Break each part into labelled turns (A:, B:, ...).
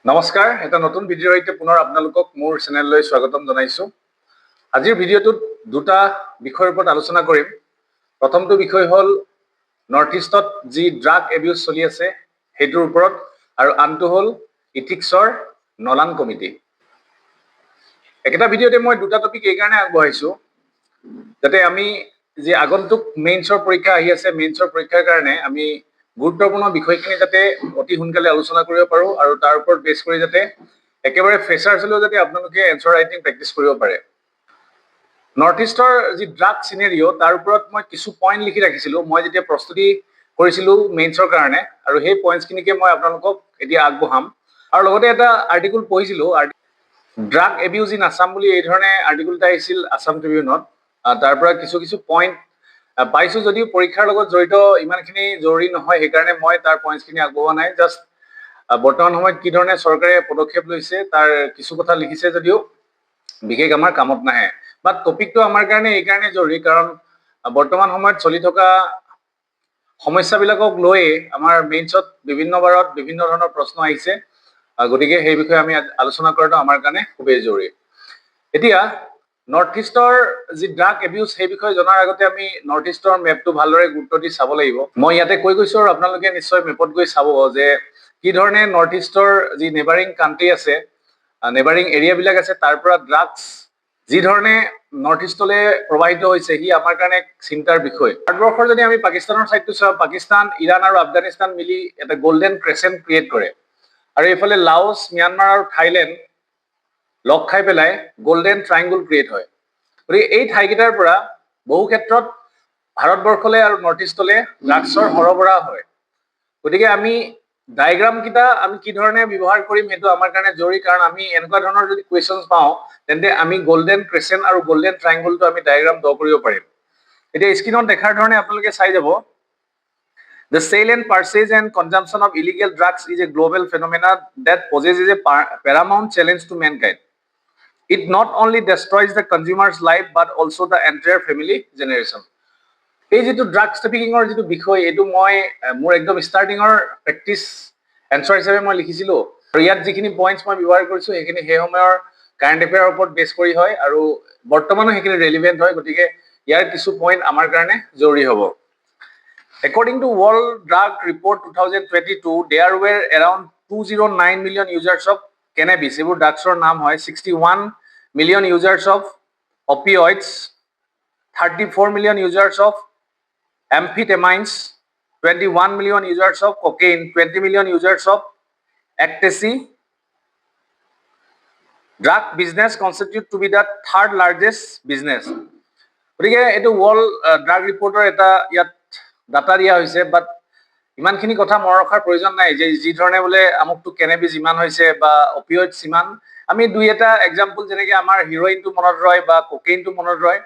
A: নমস্কাৰ, এটা নতুন ভিডিঅ'ৰ সৈতে পুনৰ আপোনালোকক মোৰ চেনেললৈ স্বাগতম জনাইছো। আজিৰ ভিডিঅ'টোত দুটা বিষয়ৰ ওপৰত আলোচনা কৰিম। প্ৰথমটো বিষয় হ'ল নৰ্থ ইষ্টত যি ড্ৰাগ এবিউজ চলি আছে সেইটোৰ ওপৰত, আৰু আনটো হ'ল ইথিক্সৰ নলান কমিটি। একেটা ভিডিঅ'তে মই দুটা টপিক এইকাৰণে আগবঢ়াইছো যাতে আমি যি আগন্তুক মেইনছৰ পৰীক্ষা আহি আছে, মেইনছৰ পৰীক্ষাৰ কাৰণে আমি গুৰুত্বপূৰ্ণ বিষয়খিনি যাতে অতি সোনকালে আলোচনা কৰিব পাৰো, আৰু তাৰ ওপৰত বেছ কৰি যাতে একেবাৰে ফ্ৰেচাৰ্ছ হ'লেও যাতে আপোনালোকে এনচাৰ ৰাইটিং প্ৰেক্টিছ কৰিব পাৰে। নৰ্থ ইষ্টৰ যি ড্ৰাগ চিনেৰিঅ' তাৰ ওপৰত মই কিছু পইণ্ট লিখি ৰাখিছিলোঁ মই যেতিয়া প্ৰস্তুতি কৰিছিলোঁ মেইনছৰ কাৰণে, আৰু সেই পইণ্টছখিনিকে মই আপোনালোকক এতিয়া আগবঢ়াম। আৰু লগতে এটা আৰ্টিকুল পঢ়িছিলোঁ, ড্ৰাগ এবিউজ ইন আছাম বুলি এই ধৰণে আৰ্টিকুল এটা আহিছিল আছাম ট্ৰিবিউনত। তাৰ পৰা কিছু পইণ্ট পাইছোঁ, যদিও পৰীক্ষাৰ লগত জড়িত ইমানখিনি জৰুৰী নহয়, সেইকাৰণে মই তাৰ পইণ্টছখিনি আগবঢ়োৱা নাই। জাষ্ট বৰ্তমান সময়ত কি ধৰণে চৰকাৰে পদক্ষেপ লৈছে তাৰ কিছু কথা লিখিছে, যদিও বিশেষ আমাৰ কামত নাহে। বাট টপিকটো আমাৰ কাৰণে এইকাৰণে জৰুৰী কাৰণ বৰ্তমান সময়ত চলি থকা সমস্যাবিলাকক লৈয়ে আমাৰ মেইনছত বিভিন্ন বাৰত বিভিন্ন ধৰণৰ প্ৰশ্ন আহিছে, গতিকে সেই বিষয়ে আমি আলোচনা কৰাটো আমাৰ কাৰণে খুবেই জৰুৰী। এতিয়া নৰ্থ ইষ্টৰ যি ড্ৰাগ এবিউজ সেই বিষয়ে জনাৰ আগতে আমি নৰ্থ ইষ্টৰ মেপটো ভালদৰে গুৰুত্ব দি চাব লাগিব। মই ইয়াতে কৈ গৈছোঁ আৰু আপোনালোকে নিশ্চয় মেপত গৈ চাব যে কি ধৰণে নৰ্থ ইষ্টৰ যি নেবাৰিং কাণ্ট্ৰি আছে, নেবাৰিং এৰিয়াবিলাক আছে, তাৰ পৰা ড্ৰাগছ যি ধৰণে নৰ্থ ইষ্টলৈ প্ৰবাহিত হৈছে সি আমাৰ কাৰণে চিন্তাৰ বিষয়। ভাৰতবৰ্ষৰ যদি আমি পাকিস্তানৰ ছাইডটো চাওঁ, পাকিস্তান, ইৰাণ আৰু আফগানিস্তান মিলি এটা গল্ডেন ক্ৰেচেণ্ট ক্ৰিয়েট কৰে, আৰু এইফালে লাওছ, ম্যানমাৰ আৰু থাইলেণ্ড লগ খাই পেলাই গল্ডেন ট্ৰাইংগুল ক্ৰিয়েট হয়। গতিকে এই ঠাইকেইটাৰ পৰা বহু ক্ষেত্ৰত ভাৰতবৰ্ষলৈ আৰু নৰ্থ ইষ্টলৈ ড্ৰাগছৰ সৰবৰাহ হয়। গতিকে আমি ডায়েগ্ৰামকেইটা আমি কি ধৰণে ব্যৱহাৰ কৰিম সেইটো আমাৰ কাৰণে জৰুৰী, কাৰণ আমি এনেকুৱা ধৰণৰ যদি কুৱেশ্যনছ পাওঁ তেন্তে আমি গল্ডেন ক্ৰেচেণ্ট আৰু গল্ডেন ট্ৰাইংগুলটো আমি ডায়েগ্ৰাম ড্ৰ কৰিব পাৰিম। এতিয়া স্ক্ৰীনত দেখাৰ ধৰণে আপোনালোকে চাই যাব। The sale and purchase and consumption of illegal drugs is a global phenomena that poses a paramount challenge to mankind. It not only destroys the consumer's life but also the entire family generation. এই যিটো drugs ট্ৰেফিকিঙৰ যিটো বিষয়, এইটো মই মোৰ একদম ষ্টাৰ্টিঙৰ practice answer হিচাপে মই লিখিছিলোঁ, আৰু ইয়াত যিখিনি পইণ্টছ মই ব্যৱহাৰ কৰিছোঁ সেইখিনি সেই সময়ৰ কাৰেণ্ট এফেয়াৰৰ ওপৰত বেছ কৰি হয়, আৰু বৰ্তমানো সেইখিনি ৰেলিভেণ্ট হয়। গতিকে ইয়াৰ কিছু পইণ্ট আমাৰ কাৰণে জৰুৰী হ'ব। According to World Drug Report 2022, there were around 209 million users of cannabis. এইবোৰ ড্ৰাগছৰ নাম হয়। 61 million users of opioids, 34 million users of amphetamines, 21 million users of cocaine, 20 million users of ecstasy. Drug business constitute to be the third largest business. গতিকে এইটো world drug ৰিপৰ্টৰ এটা ইয়াত data দিয়া হৈছে, বাট ইমানখিনি কথা মনত ৰখাৰ প্ৰয়োজন নাই যে যি ধৰণে বোলে আমুকটো কেনেবিজ ইমান হৈছে বা অপিঅইডছ ইমান। আমি দুই এটা এক্সাম্পল যেনেকৈ আমাৰ হিৰইনটো মনত ৰয় বা কোকেইনটো মনত ৰয়,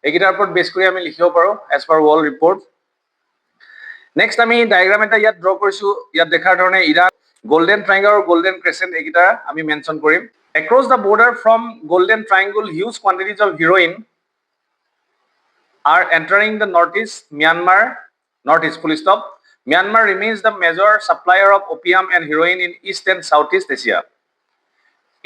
A: এইকেইটাৰ ওপৰত বেছ কৰি আমি লিখিব পাৰোঁ as per world report. Next আমি ডায়েগ্ৰাম এটা ইয়াত ড্ৰ কৰিছোঁ। ইয়াত দেখাৰ ধৰণে ইৰাণ, গল্ডেন ট্ৰাইংগল আৰু গল্ডেন ক্ৰেচেণ্ট এইকেইটা আমি মেনশ্যন কৰিম। Across the border from Golden Triangle, huge quantities of heroin are entering the northeast Myanmar, northeast full stop. Myanmar remains the major supplier of opium and heroin in East and Southeast Asia.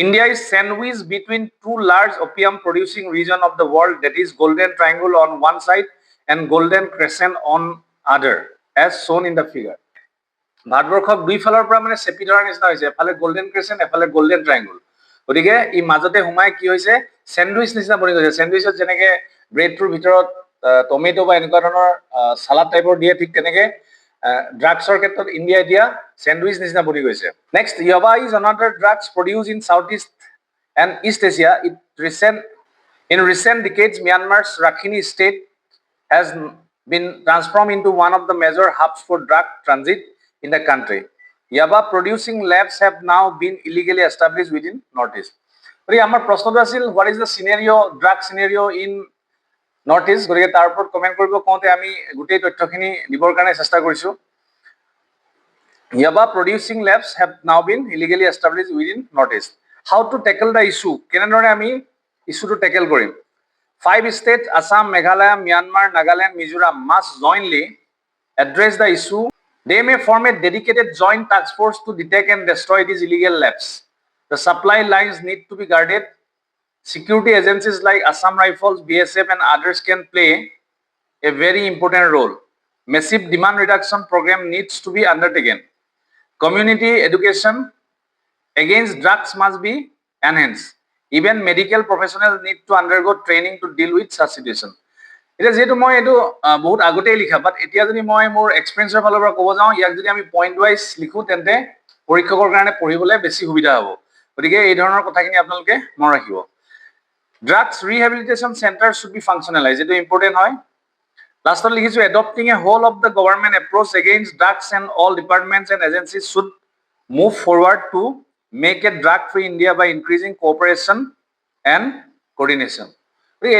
A: India is sandwiched between two large opium producing regions of the world, that is Golden Triangle on one side and Golden Crescent on other, as shown in the figure. ভাৰতবৰ্ষক দুইফালৰ পৰা মানে চেপি ধৰাৰ নিচিনা হৈছে, এফালে golden crescent, এফালে golden triangle. গতিকে ই মাজতে সোমাই কি হৈছে, চেণ্ডউইচ নিচিনা বনি গৈছে। চেণ্ডউইচত যেনেকে ব্ৰেডটোৰ ভিতৰত টমেটো বা এনেকুৱা ধৰণৰ চালাড টাইপৰ দিয়ে, ঠিক তেনেকে ড্ৰাগছৰ ক্ষেত্ৰত ইণ্ডিয়া এতিয়া চেণ্ডউইচ নিচিনা বনি গৈছে। Next, yaba is another drugs produced in south east and east Asia. In recent decades, Myanmar's Rakhine state has been transformed into one of the major hubs for drug transit in the country. Yaba producing labs have now been illegally established within Northeast. গতিকে আমাৰ প্ৰশ্নটো আছিল, what is the scenario' drug scenario' in north east. গতিকে তাৰ ওপৰত comment কৰিব কওঁতে আমি গোটেই তথ্যখিনি দিবৰ কাৰণে চেষ্টা কৰিছোঁ। Yaba producing labs have now been illegally established within Northeast. How to tackle the issue? কেনেদৰে আমি ইছ্যুটো টেকেল কৰিম? 5 states, Assam, Meghalaya, Myanmar, Nagaland, Mizoram must jointly address the issue They may form a dedicated joint task force to detect and destroy these illegal labs. The supply lines need to be guarded. Security agencies like Assam Rifles, BSF, and others can play a very important role. Massive demand reduction program needs to be undertaken. Community education against drugs must be enhanced. Even medical professionals need to undergo training to deal with such situation. এতিয়া যেহেতু মই এইটো বহুত আগতেই লিখা বাট এতিয়া যদি মই মোৰ এক্সপিৰিয়েঞ্চৰ ফালৰ পৰা ক'ব যাওঁ ইয়াক যদি আমি পইণ্ট ৱাইজ লিখো তেন্তে পৰীক্ষকৰ কাৰণে পঢ়িবলৈ বেছি সুবিধা হ'ব গতিকে এই ধৰণৰ কথাখিনি আপোনালোকে মনত ৰাখিব drugs rehabilitation centre should be functionalise এইটো ইম্পৰ্টেণ্ট হয় লাষ্টত লিখিছো adopting a whole of the government approach against drugs and all departments and agencies should move forward to make a drug free India by increasing cooperation and coordination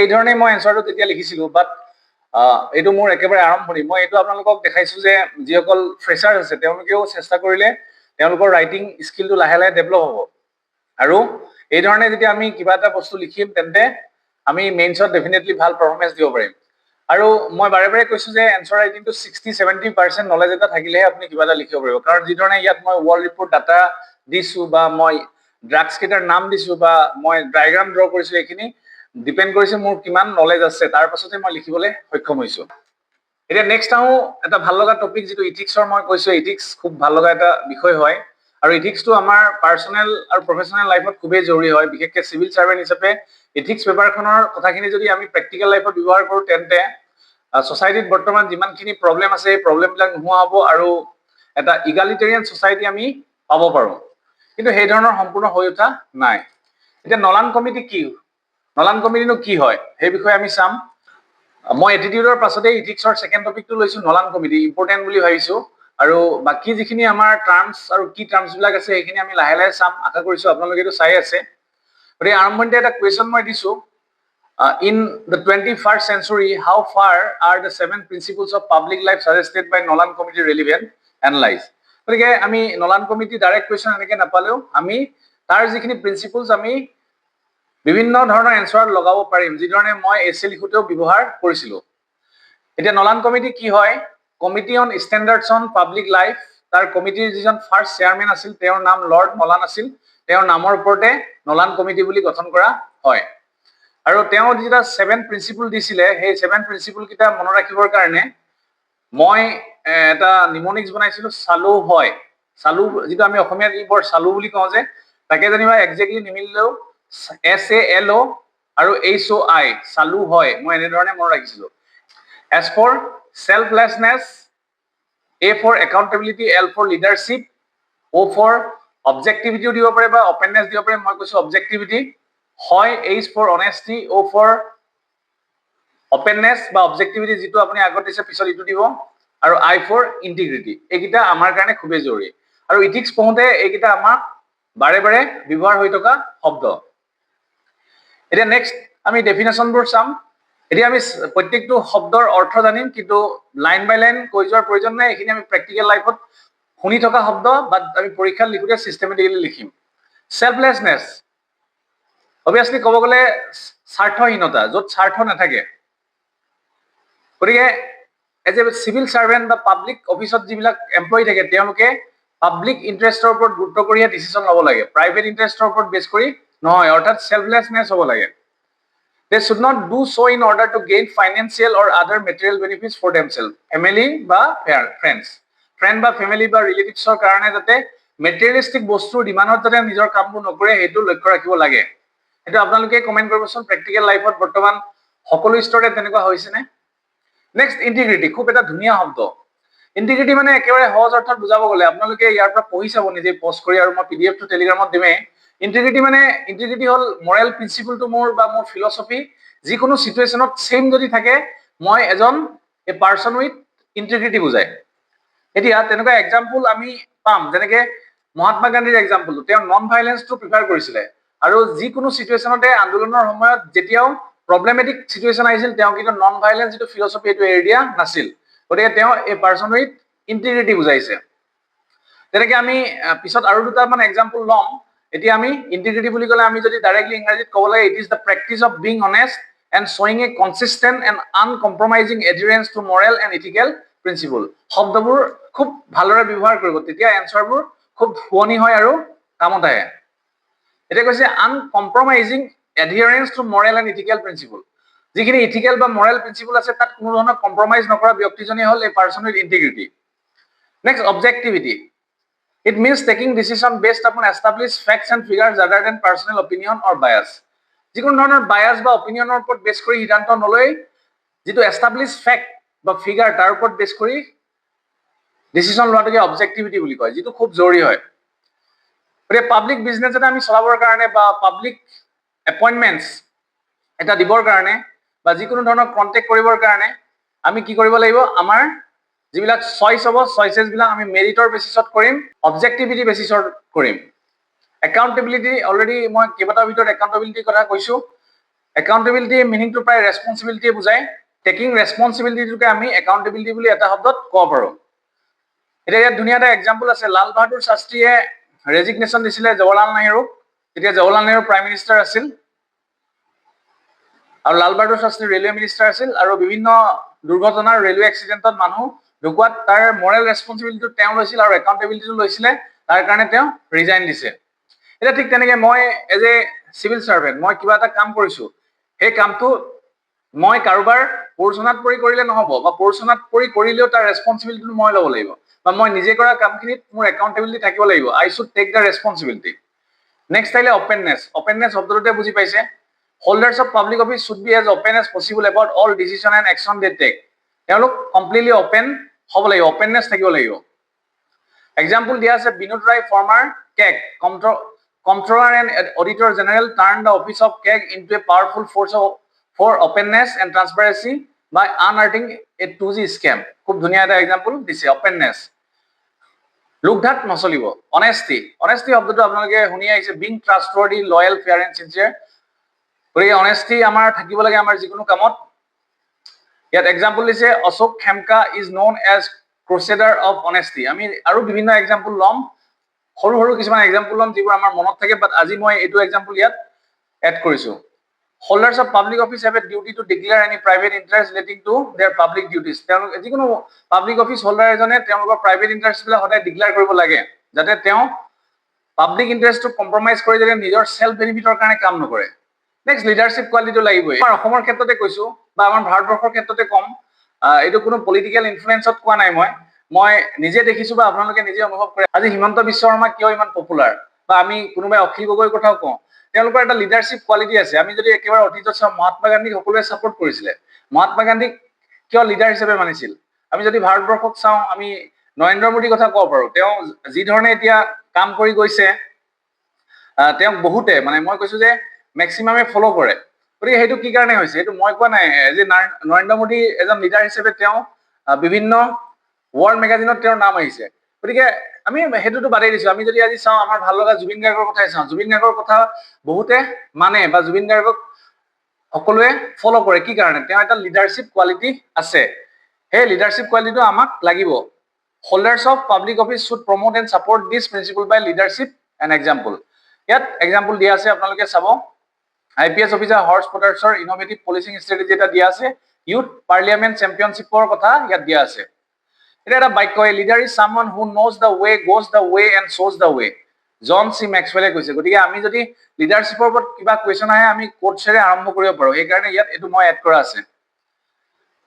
A: এই ধৰণে মই এনচাৰটো তেতিয়া লিখিছিলো বাট এইটো মোৰ একেবাৰে আৰম্ভণি মই এইটো আপোনালোকক দেখাইছো যে যিসকল ফ্ৰেচাৰ আছে তেওঁলোকেও চেষ্টা কৰিলে তেওঁলোকৰ ৰাইটিং স্কিলটো লাহে লাহে ডেভেলপ হ'ব আৰু এই ধৰণে যেতিয়া আমি কিবা এটা বস্তু লিখিম তেন্তে আমি মেইনছত ডেফিনেটলি ভাল পাৰফৰ্মেঞ্চ দিব পাৰিম আৰু মই বাৰে বাৰে কৈছো যে এনচাৰ ৰাইটিংটো 60-70% নলেজ এটা থাকিলেহে আপুনি কিবা এটা লিখিব পাৰিব কাৰণ যি ধৰণে ইয়াত মই ৱৰ্ল্ড ৰিপৰ্ট ডাটা দিছো বা মই ড্ৰাগছ কেইটাৰ নাম দিছো বা মই ডায়াগ্ৰাম ড্ৰ কৰিছো এইখিনি ডিপেন্ড কৰিছে মোৰ কিমান নলেজ আছে তাৰ পাছতে মই লিখিবলৈ সক্ষম হৈছো এতিয়া নেক্সট আহো এটা ভাল লগা টপিক যেটো ইথিক্সৰ মই কৈছো ইথিক্স খুব ভাল লগা এটা বিষয় হয় আৰু ইথিক্সটো আমাৰ পাৰ্সোনেল আৰু প্ৰফেশনাল লাইফত খুবেই জৰুৰী হয় বিশেষকৈ সিভিল সাৰ্ভেন্ট হিচাপে ইথিক্স পেপাৰখনৰ কথাখিনি যদি আমি প্ৰেক্টিকেল লাইফত ব্যৱহাৰ কৰো তেন্তে সোসাইটিত বৰ্তমান যিমানখিনি প্ৰবলেম আছে এই প্ৰবলেমবিলাক নোহোৱা হ'ব আৰু এটা ইগালিটেৰিয়ান সোসাইটি আমি পাব পাৰো কিন্তু সেই ধৰণৰ সম্পূৰ্ণ হৈ উঠা নাই এতিয়া নলান কমিটি কি নলান কমিটিনো কি হয় সেই বিষয়ে আমি চাম মই এটিটিউডৰ পাছতে ইথিক্সৰ সেকেন্ড টপিকটো লৈছো নলান কমিটি ইম্পৰ্টেন্ট বুলি ভাবিছো আৰু বাকি যিখিনি আমাৰ টাৰ্মছ আৰু কি টাৰ্মছ বিলাক আছে সেইখিনি আমি লাহে লাহে চাম আশা কৰিছো আপোনালোকে এটো চাই আছে গতিকে আৰম্ভণিতে এটা কোৱেশ্চন মই দিছো in the 21st century how far are the 7 principles of public life suggested by Nolan committee relevant analyze গতিকে আমি নলান কমিটি ডাইৰেক্ট কোৱেশ্চন এনেকে নাপালেও আমি তাৰ যিখিনি প্ৰিন্সিপলছ আমি বিভিন্ন ধৰণৰ এনসাৰ লগাব পাৰিম যি ধৰণে মই এসে লিখোতেও ব্যৱহাৰ কৰিছিলো এতিয়া নলান কমিটি কি হয় committee on standards on public life তাৰ কমিটিৰ যিজন ফাৰ্ষ্ট চেয়াৰম্যান আছিল তেওঁৰ নাম লৰ্ড নলান আছিল তেওঁৰ নামৰ ওপৰতে নলান কমিটি বুলি গঠন কৰা হয় আৰু তেওঁ যেটা 7 প্ৰিন্সিপল দিছিলে সেই 7 প্ৰিন্সিপল কিটা মনত ৰাখিবৰ কাৰণে মই এটা নিমনিক্স বনাইছিলো চালু হয় চালু যেটা আমি অসমীয়াত ইবৰ চালু বুলি কওঁ যে তাকে জানিবা এক্স্যাক্টলি নিমিলিলেও SALO আৰু HOI চালু হয় মই এনে ধৰণে মনত ৰাখিছিলো S for selflessness A for accountability L for leadership O for objectivity দিব পাৰে বা openness দিব পাৰে মই কৈছো objectivity হয় H for honesty O for openness বা objectivity যেটো আপুনি আগত দিছে পিছত ইটো দিব আৰু I for integrity এইকিটা আমাৰ কাৰণে খুবেই জৰুৰী আৰু ইথিক্স পঢ়োতে এইকিটা আমাৰ বাৰে বাৰে ব্যৱহাৰ হৈ থকা শব্দ এতিয়া নেক্সট আমি ডেফিনেশনবোৰ চাম এতিয়া আমি প্ৰত্যেকটো শব্দৰ অৰ্থ জানিম কিন্তু লাইন বাই লাইন কৈ যোৱাৰ প্ৰয়োজন নাই এখিনি আমি প্ৰেক্টিকেল লাইফত শুনি থকা শব্দ বা আমি পৰীক্ষাত লিখোতে সিস্টেমেটিক্যালি লিখিম সেলফলেছনেস অবিয়াসলি ক'ব গলে স্বাৰ্থহীনতা য'ত স্বাৰ্থ নাথাকে গতিকে এজ এ সিভিল সাৰ্ভেন্ট বা পাব্লিক অফিসত যিবিলাক এমপ্লয়ি থাকে তেওঁলোকে পাব্লিক ইন্টাৰেষ্টৰ ওপৰত গুৰুত্ব কৰিহে ডিসিশন ল'ব লাগে প্ৰাইভেট ইন্টাৰেষ্টৰ ওপৰত বেছ কৰি নহয় অৰ্থাৎ সেলফলেছনেস হ'ব লাগে they should not do so in order to gain financial or other material benefits for themselves family বা friend বা family বা relatives কাৰণে যাতে materialistic বস্তুৰ ডিমাণ্ডত যাতে নিজৰ কামবোৰ নকৰে হেতু লক্ষ্য ৰাখিব লাগে এটা আপোনালোকে কমেন্ট কৰিবচোন প্ৰ্যাকটিক্যাল লাইফত বৰ্তমান সকলো স্তৰতে তেনেকুৱা হৈছে নে নেক্সট ইন্টিগ্ৰিটি খুব এটা ধুনীয়া শব্দ ইন্টিগ্ৰিটি মানে একেবাৰে সহজ অৰ্থত বুজাব গলে আপোনালোকে ইয়াৰ পৰা পঢ়ি চাব নিজে পষ্ট কৰি আৰু মই PDF টো টেলিগ্ৰামত দিমে ইন্টিগ্ৰিটি হল মৰেল প্ৰিন্সিপলটো মোৰ বা মোৰ ফিলসফি যিকোনো সিচুৱেশনত সেম যদি থাকে মই এজন এ পাৰসন উইথ ইন্টিগ্ৰিটি বুজায় এতিয়া তেনেকুৱা এক্সাম্পল আমি পাম যেনেকে মহাত্মা গান্ধীৰ এক্সাম্পলটো তেওঁ নন ভাইলেন্সটো প্ৰিফাৰ কৰিছিলে আৰু যিকোনো সিচুৱেশনতে আন্দোলনৰ সময়ত যেতিয়াও প্ৰবলেমেটিক সিচুৱেশন আহিছিল তেওঁ কিন্তু নন ভাইলেন্স যেটো ফিলসফি এটো এৰিয়া নাছিল গতিকে তেওঁ এ পাৰসন উইথ ইন্টিগ্ৰিটি বুজাইছে তেনেকে আমি পিছত আৰু দুটা মান এক্সাম্পল লম এতিয়া আমি ইন্টিগ্ৰিটি বুলি কলে আমি যদি ডাইৰেক্টলি ইংৰাজীত ক'ব লাগে it is the practice of being honest and showing a consistent and uncompromising adherence to moral and ethical principle শব্দবোৰ খুব ভালদৰে ব্যৱহাৰ কৰিব, তেতিয়া এনসাৰবোৰ খুব শুৱনি হয় আৰু কামত আহে। এতিয়া কৈছে uncompromising adherence to moral and ethical principle. যিখিনি ইথিকেল বা মৰেল প্ৰিন্সিপল আছে তাত কোনো ধৰণৰ কম্প্ৰমাইজ নকৰা ব্যক্তিজনেই হ'ল এই person with integrity. Next, objectivity. It means taking decision based upon established facts and figures rather than personal opinion or bias. যিকোনো ধৰণৰ bias বা opinionৰ ওপৰত বেছ কৰি সিদ্ধান্ত নলৈ যিটো established fact বা figure তাৰ ওপৰত বেছ কৰি ডিসিশন লোৱাটোকে অবজেক্টিভিটি বুলি কয়, যিটো খুব জৰুৰী হয়। গতিকে পাব্লিক বিজনেছ এটা আমি চলাবৰ কাৰণে বা পাব্লিক এপইণ্টমেণ্টছ এটা দিবৰ কাৰণে বা যিকোনো ধৰণৰ কণ্টেক্ট কৰিবৰ কাৰণে আমি কি কৰিব লাগিব, আমাৰ যিবিলাক চইচ হ'ব চইচেছ বিলাক আমি মেৰিটৰ বেচিছত কৰিম, অবজেক্টিভিটি বেচিছত কৰিম। একাউণ্টেবিলিটি, অলৰেডি মই কেইবাটাৰ ভিতৰত একাউণ্টেবিলিটিৰ কথা কৈছো। একাউণ্টেবিলিটি মিনিংটো প্ৰায় ৰেছপন্সিবিলিটিয়ে বুজায়। টেকিং ৰেছপন্সিবিলিটিটোকে আমি একাউণ্টেবিলিটি বুলি এটা শব্দত ক'ব পাৰোঁ। এতিয়া ইয়াত ধুনীয়া এটা এক্সাম্পল আছে। লাল বাহাদুৰ শাস্ত্ৰীয়ে ৰেজিগনেশ্যন দিছিলে জৱাহৰলাল নেহৰুক, তেতিয়া জৱাহৰলাল নেহৰু প্ৰাইম মিনিষ্টাৰ আছিল আৰু লাল বাহাদুৰ শাস্ত্ৰী ৰেলৱে মিনিষ্টাৰ আছিল, আৰু বিভিন্ন দুৰ্ঘটনাৰ ৰেলৱে এক্সিডেণ্টত মানুহ ঢুকুৱাত তাৰ মৰেল ৰেছপন্সিবিলিটিটো তেওঁ লৈছিল আৰু একাউণ্টেবিলিটিটো লৈছিলে, তাৰ কাৰণে তেওঁ ৰিজাইন দিছে। এতিয়া ঠিক তেনেকে মই এজ এ চিভিল চাৰ্ভেণ্ট মই কিবা এটা কাম কৰিছো, সেই কামটো মই কাৰোবাৰ প্ৰৰোচনাত পৰি কৰিলে নহ'ব, বা প্ৰৰোচনাত পৰি কৰিলেও তাৰ ৰেছপন্সিবিলিটিটো মই ল'ব লাগিব, বা মই নিজে কৰা কামখিনিত মোৰ একাউণ্টেবিলিটি থাকিব লাগিব। I should take the responsibility. Next আহিলে অপেননেছ। অপেননেছ শব্দটোতে বুজি পাইছে। Holders of public office should be as open as possible about all decision and action they take. তেওঁলোক কমপ্লিটলি অপেন হ'ব লাগিব, অপেননেছ থাকিব লাগিব। এক্সাম্পল দিয়া আছে, Vinod Rai former CAG comptroller and auditor general turn the office of CAG into a powerful force for openness and transparency by unearthing a 2G scam. খুব ধুনীয়া এটা এক্সাম্পল দিছে, অপেননেছ। লোকধাত নচলিব। অনেষ্টি। অনেষ্টি শব্দটো আপোনালোকে শুনি আহিছে, being trustworthy, loyal, fair and sincere. গতিকে অনেষ্টি আমাৰ থাকিব লাগে আমাৰ যিকোনো কামত। ইয়াত এক্সাম্পল দিছে, Ashok Khemka is known as crusader of honesty. আমি আৰু বিভিন্ন এক্সাম্পল ল'ম, সৰু সৰু কিছুমান এক্সাম্পল ল'ম যিবোৰ আমাৰ মনত থাকে, বাট আজি মই এইটো এক্সাম্পল ইয়াত এড কৰিছো। Holders of public office have a duty to declare any private interest relating to their public duties. তেওঁলোক যিকোনো পাব্লিক অফিচ হোল্ডাৰ এজনে তেওঁলোকৰ প্ৰাইভেট ইণ্টাৰেষ্টবিলাক সদায় ডিক্লেয়াৰ কৰিব লাগে, যাতে তেওঁ পাব্লিক ইণ্টাৰেষ্টটো কম্প্ৰমাইজ কৰি যাতে নিজৰ চেল্ফ বেনিফিটৰ কাৰণে কাম নকৰে। নেক্সট, লিডাৰশ্বিপ কোৱালিটিটো লাগিবই। আমাৰ অসমৰ ক্ষেত্ৰতে কৈছো বা আমাৰ ভাৰতবৰ্ষৰ ক্ষেত্ৰতে কম, এইটো কোনো পলিটিকেল ইনফ্লুৱেঞ্চত কোৱা নাই, মই নিজে দেখিছো বা আপোনালোকে নিজে অনুভৱ কৰে। আজি হিমন্ত বিশ্ব শৰ্মা কিয় ইমান পপুলাৰ, বা আমি কোনোবাই অখিল গগৈৰ কথাও কওঁ, তেওঁলোকৰ এটা লিডাৰশ্বিপ কোৱালিটি আছে। আমি যদি একেবাৰে অতীতত চাওঁ, মহাত্মা গান্ধীক সকলোৱে ছাপোৰ্ট কৰিছিলে। মহাত্মা গান্ধীক কিয় লিডাৰ হিচাপে মানিছিল? আমি যদি ভাৰতবৰ্ষক চাওঁ, আমি নৰেন্দ্ৰ মোদীৰ কথা ক'ব পাৰো। তেওঁ যি ধৰণে এতিয়া কাম কৰি গৈছে, তেওঁক বহুতে, মানে মই কৈছো যে মেক্সিমামে ফ'ল' কৰে। গতিকে সেইটো কি কাৰণে হৈছে, সেইটো মই কোৱা নাই। যে নৰেন্দ্ৰ মোদী এজন লিডাৰ হিচাপে তেওঁ বিভিন্ন ৱৰ্ল্ড মেগাজিনত তেওঁৰ নাম আহিছে। গতিকে আমি সেইটোতো বাদেই দিছো। আমি যদি আজি চাওঁ, আমাৰ ভাল লগা জুবিন গাৰ্গৰ কথাই চাওঁ, জুবিন গাৰ্গৰ কথা বহুতে মানে বা জুবিন গাৰ্গক সকলোৱে ফ'ল' কৰে। কি কাৰণে? তেওঁ এটা লিডাৰশ্বিপ কোৱালিটি আছে। সেই লিডাৰশ্বিপ কোৱালিটিটো আমাক লাগিব। Holders of public office should promote and support this principle by leadership and example. ইয়াত এক্সাম্পল দিয়া আছে, আপোনালোকে চাব। IPS অফিচাৰ হৰ্ষ পটাৰ্ছৰ ইনোভেটিভ পলিচিং ষ্ট্ৰেটেজি এটা দিয়া আছে। ইউথ পাৰ্লিয়ামেণ্ট চেম্পিয়নশ্বিপৰ কথা ইয়াত দিয়া আছে। এটা এটা বাক্য, leader is someone who knows the way, goes the way and শ্ব'জ দ্য ৱে। জন চি মেক্সৱেলে কৈছে। গতিকে আমি যদি লিডাৰশ্বিপৰ ওপৰত কিবা কুৱেশ্যন আহে, আমি কোটছেৰে আৰম্ভ কৰিব পাৰোঁ। সেইকাৰণে ইয়াত এইটো মই এড কৰা আছে।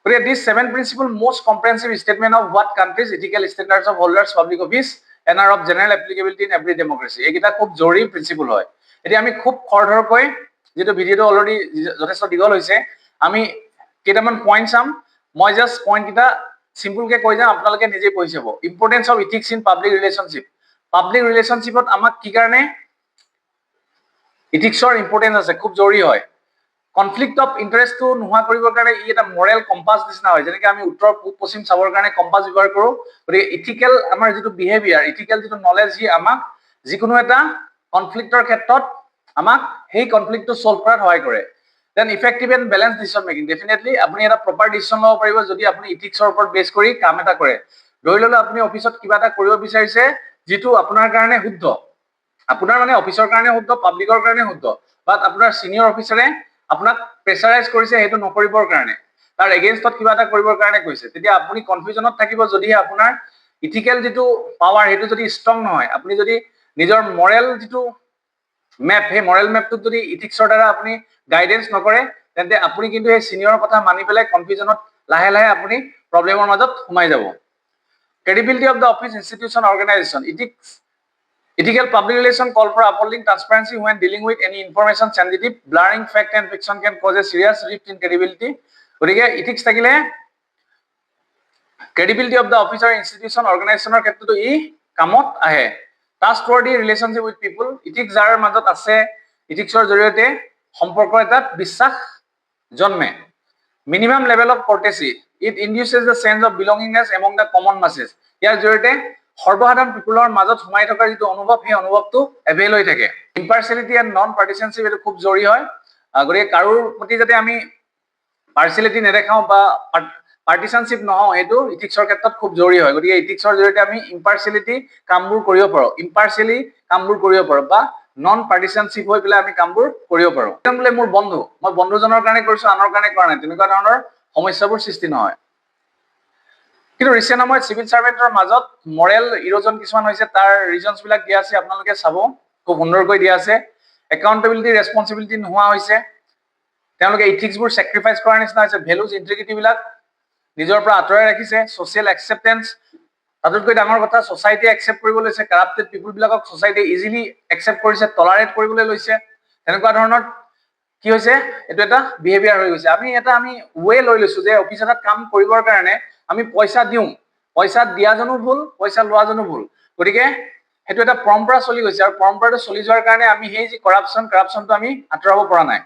A: গতিকে this 7 principle most comprehensive statement of what countries ethical standards of holders public office and are of general applicability in every democracy. এইকেইটা খুব জৰুৰী প্ৰিন্সিপল হয়। এতিয়া আমি খুব খৰধৰকৈ, যিটো ভিডিঅ'টো অলৰেডি যথেষ্ট দীঘল হৈছে, আমি কেইটামান পইণ্ট চাম। মই জাষ্ট পইণ্টকেইটা চিম্পলকে কৈ যাম, আপোনালোকে নিজে পঢ়ি চাব। Importance of ethics in public relationship. Public ৰিলেশ্যনশ্বিপত আমাক কি কাৰণে ইথিক্সৰ ইম্পৰ্টেঞ্চ আছে, খুব জৰুৰী হয়। কনফ্লিক্ট অফ ইণ্টাৰেষ্টটো নোহোৱা কৰিবৰ কাৰণে ই এটা মৰেল কম্পাছ নিচিনা হয়। যেনেকৈ আমি উত্তৰ পূব পশ্চিম চাবৰ কাৰণে কম্পাছ ব্যৱহাৰ কৰোঁ, গতিকে ইথিকেল আমাৰ যিটো বিহেভিয়াৰ, ইথিকেল যিটো নলেজ, সি আমাক যিকোনো এটা কনফ্লিক্টৰ ক্ষেত্ৰত আমাক সেই কনফ্লিক্টটো ছল্ভ কৰাত সহায় কৰে। Then effective and balance decision making. Definitely আপুনি এটা প্ৰপাৰ ডিচিশ্যন ল'ব পাৰিব যদি আপুনি ইথিক্সৰ ওপৰত বেছ কৰি কাম এটা কৰে। ধৰি ল'লে আপুনি অফিচত কিবা এটা কৰিব বিচাৰিছে, যিটো আপোনাৰ কাৰণে শুদ্ধ, আপোনাৰ মানে অফিচৰ কাৰণে শুদ্ধ, পাব্লিকৰ কাৰণে শুদ্ধ, বাট আপোনাৰ চিনিয়ৰ অফিচাৰে আপোনাক প্ৰেছাৰাইজ কৰিছে সেইটো নকৰিবৰ কাৰণে, তাৰ এগেইনষ্টত কিবা এটা কৰিবৰ কাৰণে কৈছে, তেতিয়া আপুনি কনফিউজনত থাকিব যদিহে আপোনাৰ ইথিকেল যিটো পাৱাৰ সেইটো যদি ষ্ট্ৰং নহয়, আপুনি যদি নিজৰ মৰেল যিটো মেপ, সেই মৰেল মেপটোত যদি ইথিক্সৰ দ্বাৰা আপুনি গাইডেন্স নকৰে, তেন্তে আপুনি কিন্তু সেই চিনিয়ৰৰ কথা মানি পেলাই কনফিউজনত লাহে লাহে আপুনি প্ৰব্লেমৰ মাজত সোমাই যাব। Credibility of the office, institution, organization. Ethical public relation call for upholding transparency when dealing with any information sensitive. Blurring fact and fiction can cause a serious rift in credibility. গতিকে ethics থাকিলে credibility of the office or institution, organizationৰ ক্ষেত্ৰতো ই কামত আহে। Trustworthy relationship with people. Ethics যাৰ মাজত আছে, ethicsৰ জৰিয়তে সম্পৰ্ক এটাত বিশ্বাস জন্মে। Minimum level of courtesy. It induces the sense of belongingness among the common masses. ইয়াৰ জৰিয়তে সৰ্বসাধাৰণ পিপুলৰ মাজত সোমাই থকাৰ যিটো অনুভৱ, সেই অনুভৱটো এভেইল হৈ থাকে। ইম্পাৰ্চিয়েলিটি এণ্ড নন পাৰ্টিচানশ্বিপ এইটো খুব জৰুৰী হয়। গতিকে কাৰোৰ প্ৰতি যাতে আমি পাৰ্চিয়েলিটি নেদেখাওঁ বা পাৰ্টিচানশ্বিপ নহওঁ, সেইটো ইথিক্সৰ ক্ষেত্ৰত খুব জৰুৰী হয়। গতিকে ইথিক্সৰ জৰিয়তে আমি ইম্পাৰ্চিয়েলিটি কামবোৰ কৰিব পাৰোঁ, ইম্পাৰ্চিয়েলি কামবোৰ কৰিব পাৰোঁ, বা নন পাৰ্টিচানশ্বিপ হৈ পেলাই আমি কামবোৰ কৰিব পাৰোঁ। বোলে মোৰ বন্ধু, মই বন্ধুজনৰ কাৰণে কৰিছোঁ, আনৰ কাৰণে কৰা নাই, তেনেকুৱা ধৰণৰ সমস্যাবোৰ সৃষ্টি নহয়। কিন্তু ৰিচেণ্ট সময়ত চিভিল চাৰ্ভেণ্টৰ মাজত মৰেল ইৰোজন কিছুমান হৈছে, তাৰ ৰিজনছ বিলাক দিয়া আছে, আপোনালোকে চাব, খুব সুন্দৰকৈ দিয়া আছে। একাউণ্টেবিলিটি, ৰেছপনচিবিলিটি নোহোৱা হৈছে, তেওঁলোকে ইথিক্সবোৰ চেক্ৰিফাইচ কৰাৰ নিচিনা হৈছে, ভেলুজ ইণ্টিগ্ৰিটি বিলাক নিজৰ পৰা আঁতৰাই ৰাখিছে। ছ'চিয়েল একচেপ্টেঞ্চ, তাতোতকৈ ডাঙৰ কথা, ছ'চাইটিয়ে একচেপ্ট কৰিব লৈছে, কাৰাপ্টেড পিপুল বিলাকক ছ'চাইটিয়ে ইজিলি একচেপ্ট কৰিছে, টলাৰেট কৰিবলৈ লৈছে। তেনেকুৱা ধৰণৰ কি হৈছে, এইটো এটা বিহেভিয়াৰ হৈ গৈছে। আমি ৱে লৈ লৈছো যে অফিচ এটাত কাম কৰিবৰ কাৰণে আমি পইচা দিওঁ, পইচা দিয়াজনো ভুল, পইচা লোৱাজনো ভুল। গতিকে সেইটো এটা পৰম্পৰা চলি গৈছে, আৰু পৰম্পৰাটো চলি যোৱাৰ কাৰণে আমি সেই যি কৰাপশ্যনটো আমি আঁতৰাব পৰা নাই।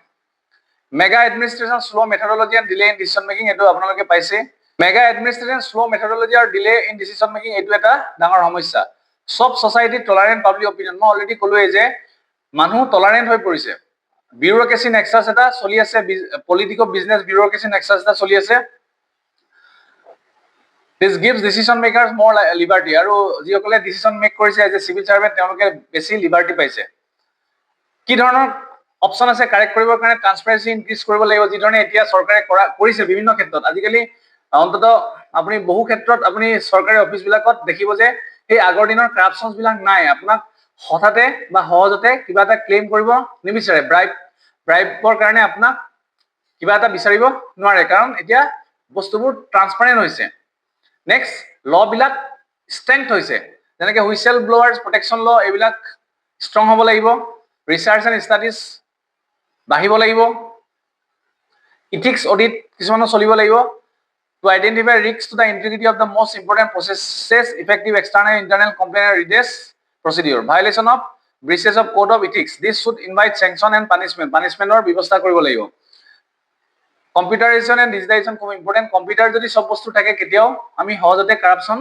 A: Mega administration, slow' methodology and delay in decision making, এইটো আপোনালোকে পাইছে। মেগা এডমিনিষ্ট্ৰেশ্যন, শ্ল' মেথডলজি আৰু ডিলে ইন ডিচিশ্যন মেকিং, এইটো এটা ডাঙৰ সমস্যা। Soft society tolerant public opinion, মই অলৰেডি ক'লোৱেই যে মানুহ টলাৰেণ্ট হৈ পৰিছে। বিউৰ'ক্ৰেচি নেক্সাছ এটা চলি আছে, পলিটিকল বিজনেছ বিউৰ'ক্ৰেচি নেক্সাছ এটা চলি আছে। This gives decision makers more liberty, আৰু যিসকলে ডিচিশ্যন মেক কৰিছে এজ এ চিভিল চাৰ্ভেণ্ট, তেওঁলোকে বেছি লিবাৰ্টি পাইছে। কি ধৰণৰ অপশ্যন আছে কাৰেক্ট কৰিবৰ কাৰণে? ট্ৰান্সপাৰেঞ্চি ইনক্ৰিজ কৰিব লাগিব, যি ধৰণে এতিয়া চৰকাৰে কৰিছে বিভিন্ন ক্ষেত্ৰত। আজিকালি অন্ততঃ আপুনি বহু ক্ষেত্ৰত আপুনি চৰকাৰী অফিচ বিলাকত দেখিব যে সেই আগৰ দিনৰ কৰাপশ্যন বিলাক নাই। আপোনাক হঠাতে বা সহজতে কিবা এটা ক্লেইম কৰিব নিবিচাৰে, ব্ৰাইবৰ কাৰণে আপোনাক কিবা এটা বিচাৰিব নোৱাৰে, কাৰণ এতিয়া বস্তুবোৰ ট্ৰান্সপাৰেণ্ট হৈছে। নেক্সট, ল বিলাক ষ্ট্ৰেংথ হৈছে, যেনেকে হুইচেল ব্লোৱাৰ্ছ প্ৰটেকশ্যন ল, এইবিলাক ষ্ট্ৰং হ'ব লাগিব। ৰিচাৰ্চ এণ্ড ষ্টাডিজ বাঢ়িব লাগিব। ইথিক্স অডিট কিছুমানো চলিব লাগিব। To identify risks to the integrity of the most important processes, effective external and internal complaint and redress procedure. Violation of breaches of code of ethics. This should invite sanction and punishment. Punishment or ব্যৱস্থা কৰিব লাগিব। কম্পিউটাৰাইজেশ্যন and digitisation খুব important. Computer যদি চব বস্তু থাকে, কেতিয়াও আমি সহজতে কৰাপশ্যন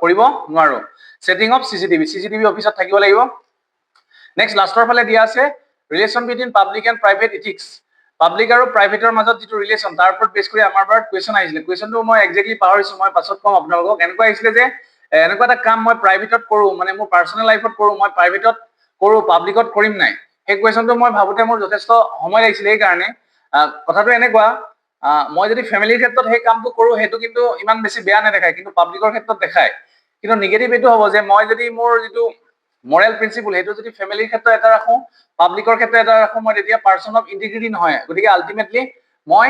A: কৰিব নোৱাৰো। ছেটিং অফ চিচিটিভি অফিচত থাকিব লাগিব। নেক্সট, লাষ্টৰ ফালে দিয়া আছে relation between public and private ethics. Public আৰু প্ৰাইভেটৰ মাজত যিটো ৰিলেশ্যন, তাৰ ওপৰত বেছ কৰি আমাৰ বাৰত কুৱেশ্যন আহিছিলে। কুৱেশ্যনটো মই একজেক্টলি পাহৰিছো, মই পাছত কম আপোনালোকক। এনেকুৱা আহিছিলে যে এনেকুৱা এটা কাম মই প্ৰাইভেটত কৰোঁ, মানে মোৰ পাৰ্চনেল লাইফত কৰোঁ, মই প্ৰাইভেটত কৰোঁ, পাব্লিকত কৰিম নাই। সেই কুৱেশ্যনটো মই ভাবোতে মোৰ যথেষ্ট সময় লাগিছিলে। সেইকাৰণে কথাটো এনেকুৱা, মই যদি ফেমিলিৰ ক্ষেত্ৰত সেই কামটো কৰোঁ, সেইটো কিন্তু ইমান বেছি বেয়া নেদেখায়, কিন্তু পাব্লিকৰ ক্ষেত্ৰত দেখায়। কিন্তু নিগেটিভ এইটো হ'ব যে মই যদি মোৰ যিটো মৰেল প্ৰিন্সিপল, সেইটো যদি ফেমিলিৰ ক্ষেত্ৰত এটা ৰাখোঁ, পাব্লিকৰ ক্ষেত্ৰত এটা ৰাখোঁ, মই তেতিয়া পাৰ্চন অফ ইণ্টিগ্ৰিটি নহয়। গতিকে আল্টিমেটলি মই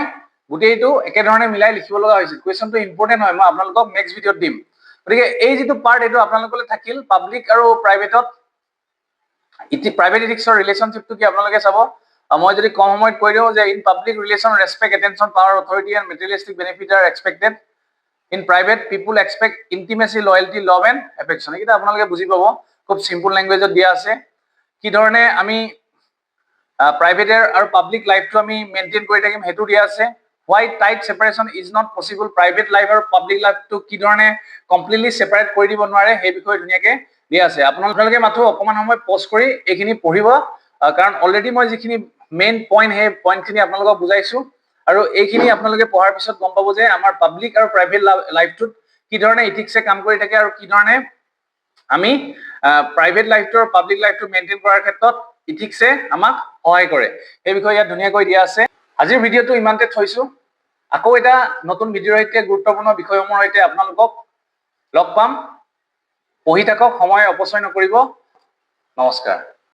A: গোটেইটো একেধৰণে মিলাই লিখিব লগা হৈছিল। কুৱেশ্যনটো ইম্পৰ্টেণ্ট হয়, মই আপোনালোকক নেক্সট ভিডিঅ'ত দিম। গতিকে এই যিটো পাৰ্ট, এইটো আপোনালোকলৈ থাকিল। পাব্লিক আৰু প্ৰাইভেটত প্ৰাইভেট ইথিক্সৰ ৰিলেশ্যনশ্বিপটো কি আপোনালোকে চাব। মই যদি কম সময়ত কৈ দিওঁ যে in public relation respect, attention, power, authority and materialistic benefit are expected. In private people expect intimacy, loyalty, love and affection. এইকেইটা আপোনালোকে বুজি পাব, খুব চিম্পল লেংগুৱেজত দিয়া আছে। কি ধৰণে আমি প্ৰাইভেট আৰু পাব্লিক লাইফটো আমি মেইনটেইন কৰি থাকিম, সেইটো দিয়া আছে। Why tight separation is not possible, private life আৰু পাব্লিক লাইফটো কি ধৰণে কমপ্লিটলি ছেপাৰেট কৰি দিব নোৱাৰে, সেই বিষয়ে ধুনীয়াকে দিয়া আছে। আপোনালোকে মাথো অকণমান সময় পজ কৰি এইখিনি পঢ়িব, কাৰণ অলৰেডি মই যিখিনি মেইন পইণ্ট, সেই পইণ্টখিনি আপোনালোকক বুজাইছো। আৰু এইখিনি আপোনালোকে পঢ়াৰ পিছত গম পাব যে আমাৰ পাব্লিক আৰু প্ৰাইভেট লাইফটোত কি ধৰণে ইথিক্সে কাম কৰি থাকে, আৰু কি ধৰণে আমি প্ৰাইভেট লাইফটো আৰু পাব্লিক লাইফটো মেইনটেইন কৰাৰ ক্ষেত্ৰত ইথিক্সে আমাক সহায় কৰে। সেই বিষয়ে ইয়াত ধুনীয়াকৈ দিয়া আছে। আজিৰ ভিডিঅ'টো ইমানতে থৈছো। আকৌ এটা নতুন ভিডিঅ'ৰ সৈতে, গুৰুত্বপূৰ্ণ বিষয়সমূহৰ সৈতে আপোনালোকক লগ পাম, পঢ়ি থাকক, সময় অপচয় নকৰিব। নমস্কাৰ।